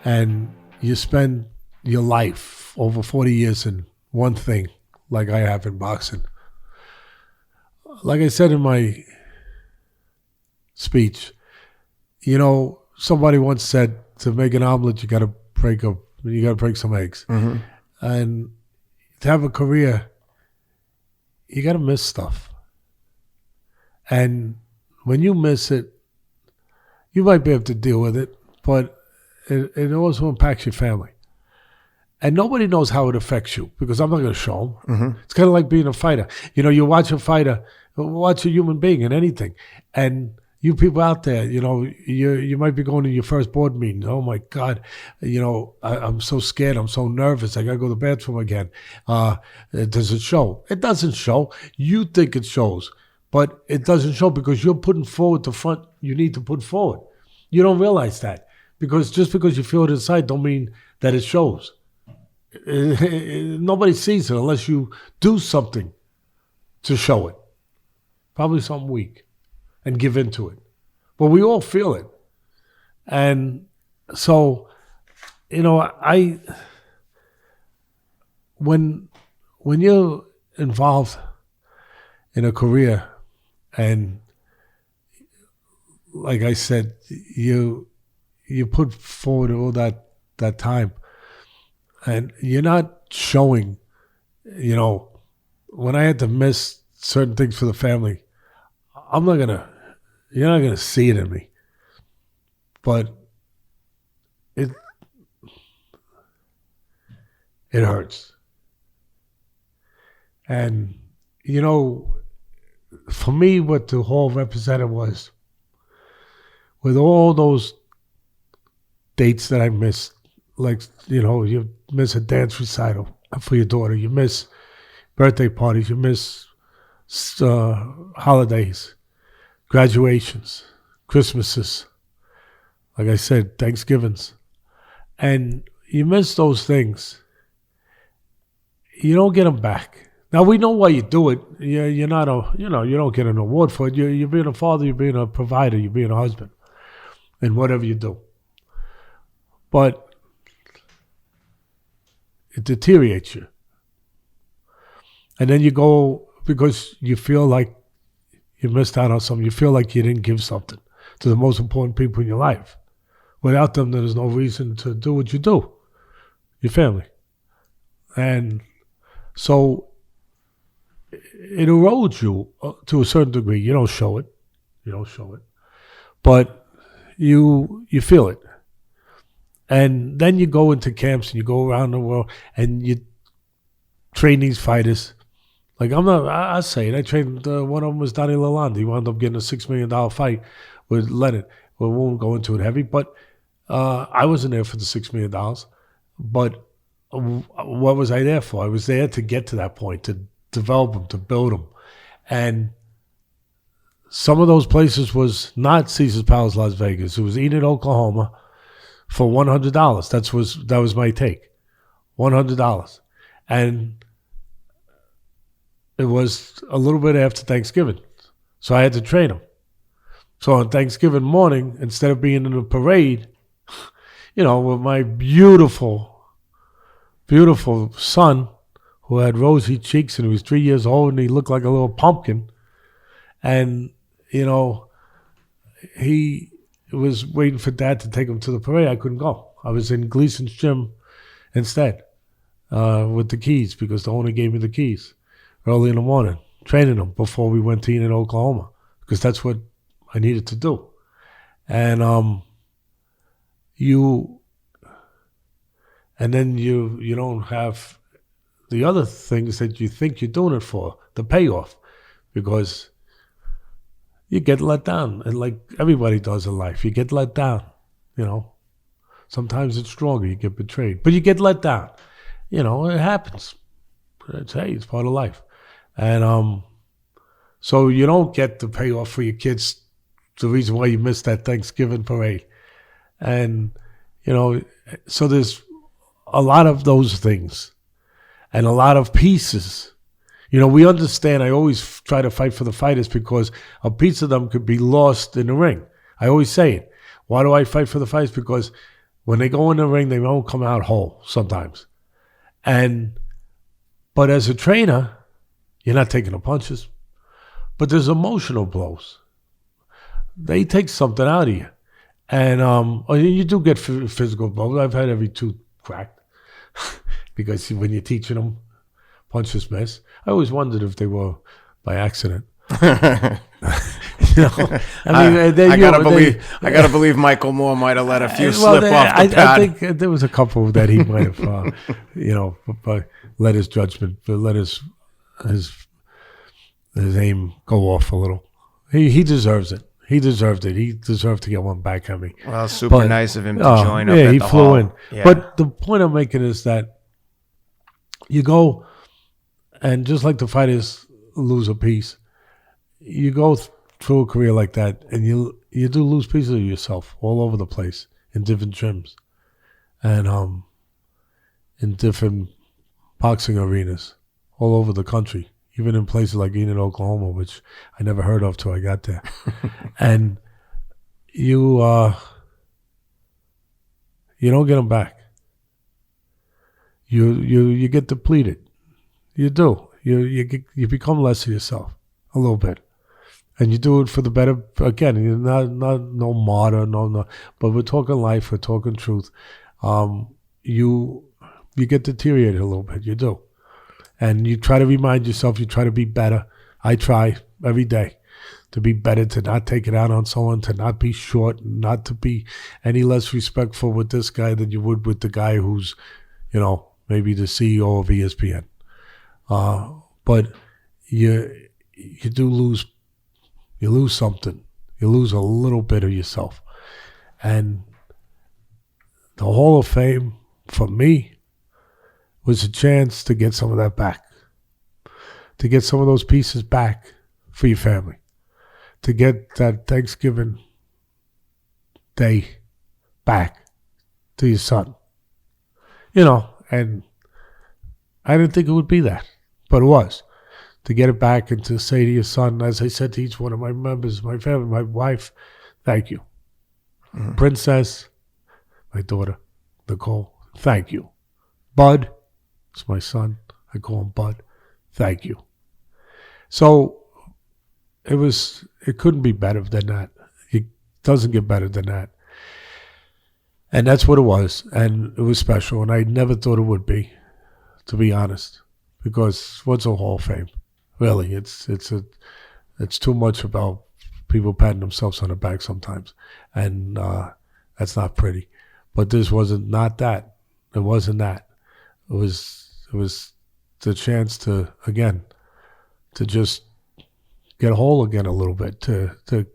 and you spend your life over 40 years in one thing, like I have in boxing. Like I said in my speech, somebody once said to make an omelet, you got to break some eggs, and to have a career, you got to miss stuff. And when you miss it, you might be able to deal with it, but it also impacts your family. And nobody knows how it affects you because I'm not going to show them. It's kind of like being a fighter. You watch a fighter, watch a human being in anything. And you people out there, you might be going to your first board meeting. Oh, my God, I'm so scared. I'm so nervous. I got to go to the bathroom again. Does it show? It doesn't show. You think it shows, but it doesn't show because you're putting forward the front you need to put forward. You don't realize that because just because you feel it inside don't mean that it shows. Nobody sees it unless you do something to show it. Probably something weak. And give into it. But we all feel it. And so, when you're involved in a career and like I said, you put forward all that time and you're not showing, when I had to miss certain things for the family, you're not gonna see it in me, but it hurts. And for me, what the hall represented was, with all those dates that I missed, like you miss a dance recital for your daughter, you miss birthday parties, you miss holidays, graduations, Christmases, like I said, Thanksgivings. And you miss those things. You don't get them back. Now, we know why you do it. You're not you don't get an award for it. You're being a father, you're being a provider, you're being a husband, and whatever you do. But it deteriorates you. And then you go, because you feel like you missed out on something. You feel like you didn't give something to the most important people in your life. Without them, there's no reason to do what you do, your family. And so it erodes you to a certain degree. You don't show it. But you feel it. And then you go into camps and you go around the world and you train these fighters. Like I say it. I trained, one of them was Donnie Lalonde. He wound up getting a $6 million fight with Leonard. We won't go into it heavy, but I wasn't there for the $6 million. But what was I there for? I was there to get to that point, to develop them, to build them. And some of those places was not Caesar's Palace, Las Vegas. It was Enid, Oklahoma, for $100. That was my take, $100. And it was a little bit after Thanksgiving. So I had to train them. So on Thanksgiving morning, instead of being in a parade, with my beautiful, beautiful son who had rosy cheeks and he was 3 years old and he looked like a little pumpkin. And, he was waiting for Dad to take him to the parade. I couldn't go. I was in Gleason's gym instead with the keys because the owner gave me the keys early in the morning, training them before we went to Enid, Oklahoma, because that's what I needed to do. And then you don't have the other things that you think you're doing it for, the payoff, because you get let down, and like everybody does in life, you get let down, Sometimes it's stronger, you get betrayed, but you get let down. It happens. It's part of life. And so you don't get the payoff for your kids, the reason why you missed that Thanksgiving parade. And, so there's a lot of those things and a lot of pieces. We understand, I always try to fight for the fighters because a piece of them could be lost in the ring. I always say it. Why do I fight for the fighters? Because When they go in the ring, they don't come out whole sometimes. But as a trainer, you're not taking the punches. But there's emotional blows. They take something out of you. And you do get physical blows. I've had every tooth cracked. Because when you're teaching them, punches miss. I always wondered if they were by accident. I gotta believe Michael Moore might have let a few slip off the pad. I think there was a couple that he might have, let his judgment, let his aim go off a little. He deserves it. He deserved it. He deserved to get one back at me. Well, super nice of him to join up at he the flew hall. in. Yeah. But the point I'm making is that you go, and just like the fighters lose a piece, you go through a career like that, and you do lose pieces of yourself all over the place in different gyms and in different boxing arenas all over the country, even in places like Enid, Oklahoma, which I never heard of till I got there. And you don't get them back. You get depleted. You do. You become less of yourself a little bit. And you do it for the better. Again, you're not no martyr, no. But we're talking life. We're talking truth. You get deteriorated a little bit. You do, and you try to remind yourself. You try to be better. I try every day to be better, to not take it out on someone, to not be short, not to be any less respectful with this guy than you would with the guy who's, maybe the CEO of ESPN. But you do lose. You lose something. You lose a little bit of yourself. And the Hall of Fame, for me, was a chance to get some of that back. To get some of those pieces back for your family. To get that Thanksgiving Day back to your son. And I didn't think it would be that, but it was. To get it back and to say to your son, as I said to each one of my members, my family, my wife, thank you. Mm-hmm. Princess, my daughter, Nicole, thank you. Bud, it's my son. I call him Bud. Thank you. So it couldn't be better than that. It doesn't get better than that. And that's what it was. And it was special. And I never thought it would be, to be honest, because what's a Hall of Fame? Really, it's too much about people patting themselves on the back sometimes, and that's not pretty. But this wasn't not that. It wasn't that. It was the chance to just get whole again a little bit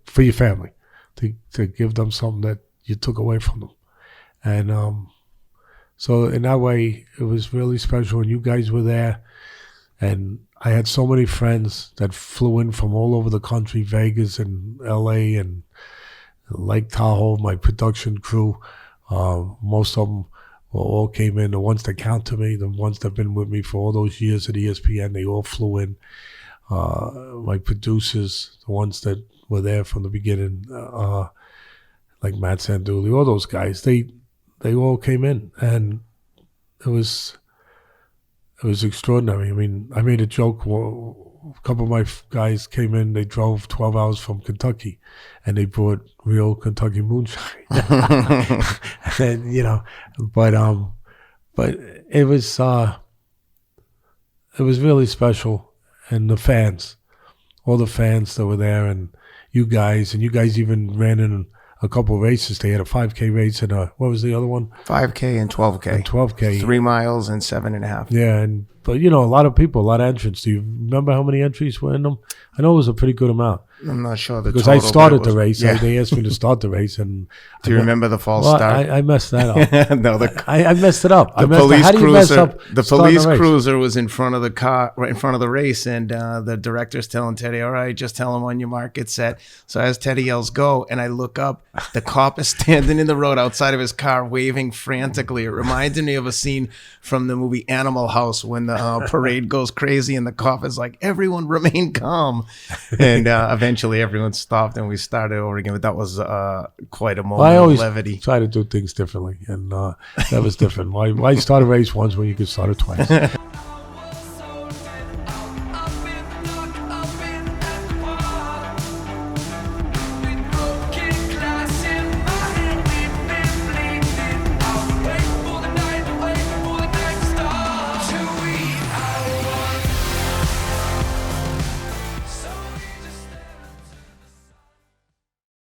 for your family, to give them something that you took away from them, and so in that way it was really special. And you guys were there, and I had so many friends that flew in from all over the country, Vegas and LA and Lake Tahoe, my production crew. Most of them all came in. The ones that count to me, the ones that have been with me for all those years at ESPN, they all flew in. My producers, the ones that were there from the beginning, like Matt Sanduli, all those guys, they all came in. And it was extraordinary. I mean, I made a joke. A couple of my guys came in. They drove 12 hours from Kentucky, and they brought real Kentucky moonshine. And but it was really special. And the fans, all the fans that were there, and you guys even ran in a couple of races. They had a 5K race and what was the other one? 5K and 12K. And 12K. 3 miles and 7.5. Yeah, but a lot of people, a lot of entrants. Do you remember how many entries were in them? I know it was a pretty good amount. I'm not sure because I started the race. Yeah. They asked me to start the race, and do you remember the false start? I messed that up. No, I messed it up. The police cruiser was in front of the car, right in front of the race, and the director's telling Teddy, "All right, just tell him on your mark, get set." So as Teddy yells, "Go!" and I look up, the cop is standing in the road outside of his car, waving frantically. It reminded me of a scene from the movie Animal House when the parade goes crazy, and the cop is like, "Everyone remain calm," and eventually everyone stopped, and we started over again. But that was quite a moment of levity. Try to do things differently, and that was different. Why start a race once when you could start it twice?